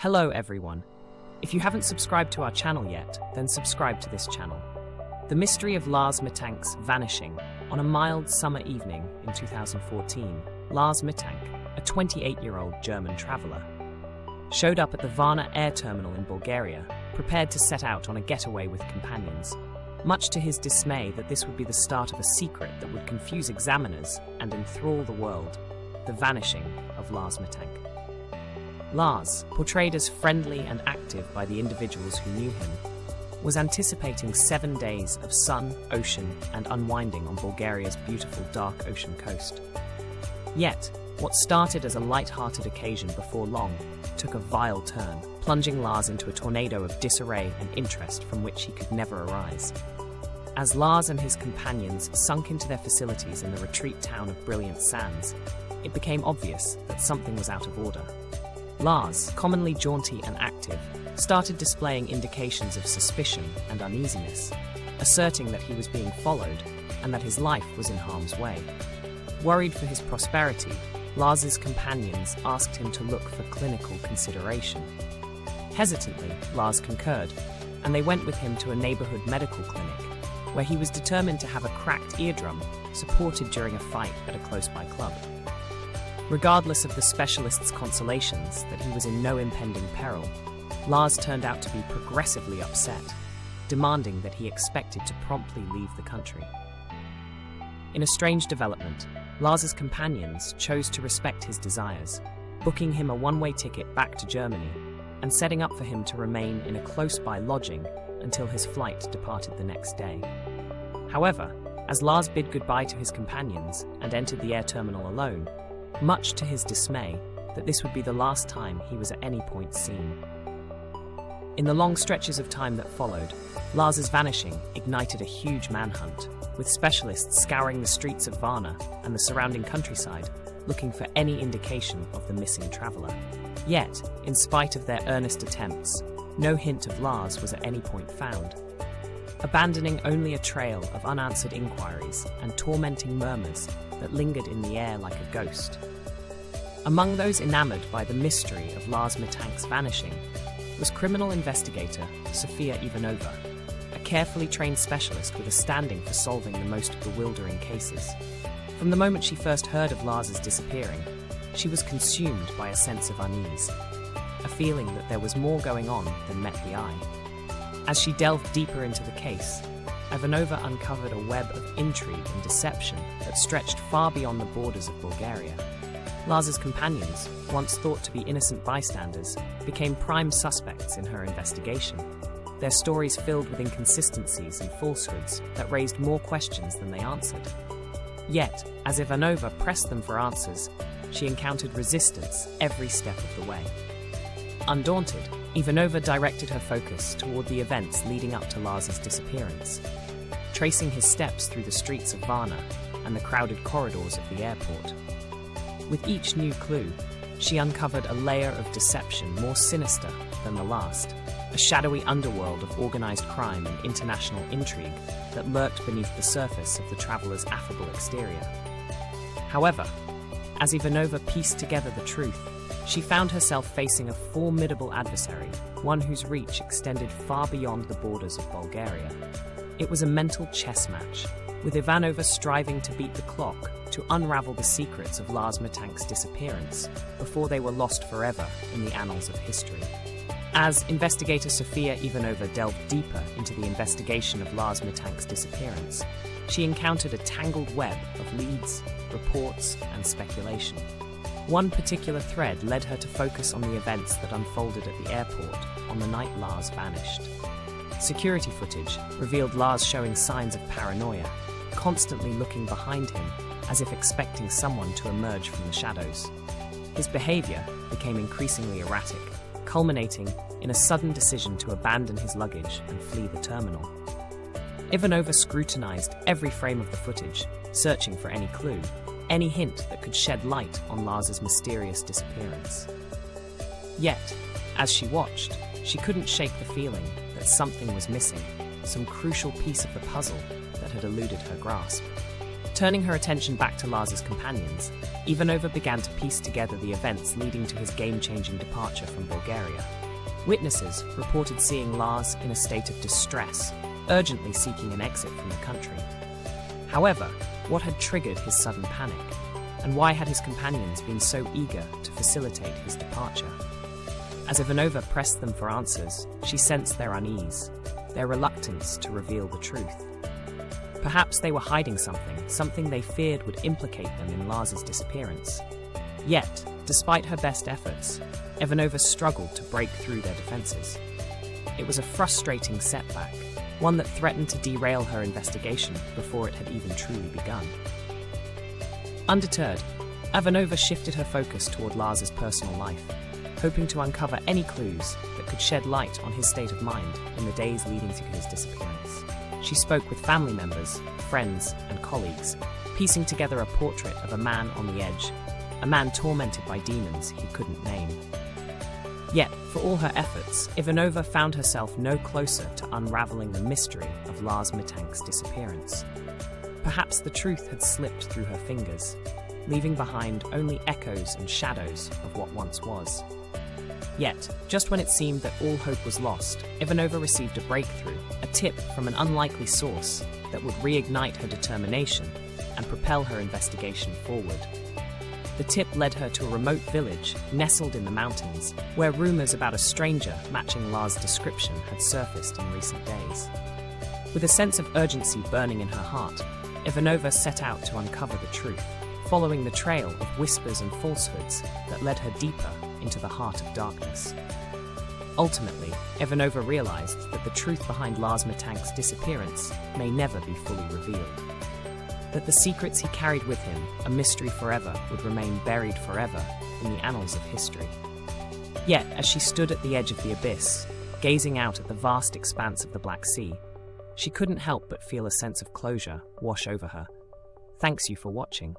Hello everyone. If you haven't subscribed to our channel yet, then subscribe to this channel. The mystery of Lars Mittank's vanishing. On a mild summer evening in 2014, Lars Mittank, a 28-year-old German traveler, showed up at the Varna air terminal in Bulgaria, prepared to set out on a getaway with companions, much to his dismay that this would be the start of a secret that would confuse examiners and enthrall the world: the vanishing of Lars Mittank. Lars, portrayed as friendly and active by the individuals who knew him, was anticipating 7 days of sun, ocean, and unwinding on Bulgaria's beautiful dark ocean coast. Yet, what started as a light-hearted occasion before long took a vile turn, plunging Lars into a tornado of disarray and interest from which he could never arise. As Lars and his companions sunk into their facilities in the retreat town of Brilliant Sands, it became obvious that something was out of order. Lars, commonly jaunty and active, started displaying indications of suspicion and uneasiness, asserting that he was being followed and that his life was in harm's way. Worried for his prosperity, Lars's companions asked him to look for clinical consideration. Hesitantly, Lars concurred, and they went with him to a neighborhood medical clinic, where he was determined to have a cracked eardrum supported during a fight at a close-by club. Regardless of the specialist's consolations that he was in no impending peril, Lars turned out to be progressively upset, demanding that he expected to promptly leave the country. In a strange development, Lars's companions chose to respect his desires, booking him a one-way ticket back to Germany and setting up for him to remain in a close-by lodging until his flight departed the next day. However, as Lars bid goodbye to his companions and entered the air terminal alone, much to his dismay that this would be the last time he was at any point seen. In the long stretches of time that followed, Lars's vanishing ignited a huge manhunt, with specialists scouring the streets of Varna and the surrounding countryside, looking for any indication of the missing traveller. Yet, in spite of their earnest attempts, no hint of Lars was at any point found, abandoning only a trail of unanswered inquiries and tormenting murmurs that lingered in the air like a ghost. Among those enamored by the mystery of Lars Mittank's vanishing was criminal investigator Sofia Ivanova, a carefully trained specialist with a standing for solving the most bewildering cases. From the moment she first heard of Lars's disappearing, she was consumed by a sense of unease, a feeling that there was more going on than met the eye. As she delved deeper into the case, Ivanova uncovered a web of intrigue and deception that stretched far beyond the borders of Bulgaria. Lars's companions, once thought to be innocent bystanders, became prime suspects in her investigation, their stories filled with inconsistencies and falsehoods that raised more questions than they answered. Yet, as Ivanova pressed them for answers, she encountered resistance every step of the way. Undaunted, Ivanova directed her focus toward the events leading up to Lars's disappearance, tracing his steps through the streets of Varna and the crowded corridors of the airport. With each new clue, she uncovered a layer of deception more sinister than the last, a shadowy underworld of organized crime and international intrigue that lurked beneath the surface of the traveler's affable exterior. However, as Ivanova pieced together the truth, she found herself facing a formidable adversary, one whose reach extended far beyond the borders of Bulgaria. It was a mental chess match, with Ivanova striving to beat the clock to unravel the secrets of Lars Mittank's disappearance before they were lost forever in the annals of history. As investigator Sofia Ivanova delved deeper into the investigation of Lars Mittank's disappearance, she encountered a tangled web of leads, reports, and speculation. One particular thread led her to focus on the events that unfolded at the airport on the night Lars vanished. Security footage revealed Lars showing signs of paranoia, constantly looking behind him as if expecting someone to emerge from the shadows. His behavior became increasingly erratic, culminating in a sudden decision to abandon his luggage and flee the terminal. Ivanova scrutinized every frame of the footage, searching for any clue, any hint that could shed light on Lars's mysterious disappearance. Yet, as she watched, she couldn't shake the feeling that something was missing, some crucial piece of the puzzle that had eluded her grasp. Turning her attention back to Lars's companions, Ivanova began to piece together the events leading to his game-changing departure from Bulgaria. Witnesses reported seeing Lars in a state of distress, urgently seeking an exit from the country. However, what had triggered his sudden panic? And why had his companions been so eager to facilitate his departure? As Ivanova pressed them for answers, she sensed their unease, their reluctance to reveal the truth. Perhaps they were hiding something they feared would implicate them in Lars's disappearance. Yet, despite her best efforts, Ivanova struggled to break through their defenses. It was a frustrating setback, one that threatened to derail her investigation before it had even truly begun. Undeterred, Ivanova shifted her focus toward Lars's personal life, hoping to uncover any clues that could shed light on his state of mind in the days leading to his disappearance. She spoke with family members, friends, and colleagues, piecing together a portrait of a man on the edge, a man tormented by demons he couldn't name. Yet, for all her efforts, Ivanova found herself no closer to unraveling the mystery of Lars Mittank's disappearance. Perhaps the truth had slipped through her fingers, leaving behind only echoes and shadows of what once was. Yet, just when it seemed that all hope was lost, Ivanova received a breakthrough, a tip from an unlikely source that would reignite her determination and propel her investigation forward. The tip led her to a remote village nestled in the mountains, where rumors about a stranger matching Lars' description had surfaced in recent days. With a sense of urgency burning in her heart, Ivanova set out to uncover the truth, following the trail of whispers and falsehoods that led her deeper into the heart of darkness. Ultimately, Ivanova realized that the truth behind Lars Mittank's disappearance may never be fully revealed. That the secrets he carried with him, a mystery forever, would remain buried forever in the annals of history. Yet, as she stood at the edge of the abyss, gazing out at the vast expanse of the Black Sea, she couldn't help but feel a sense of closure wash over her. Thanks you for watching.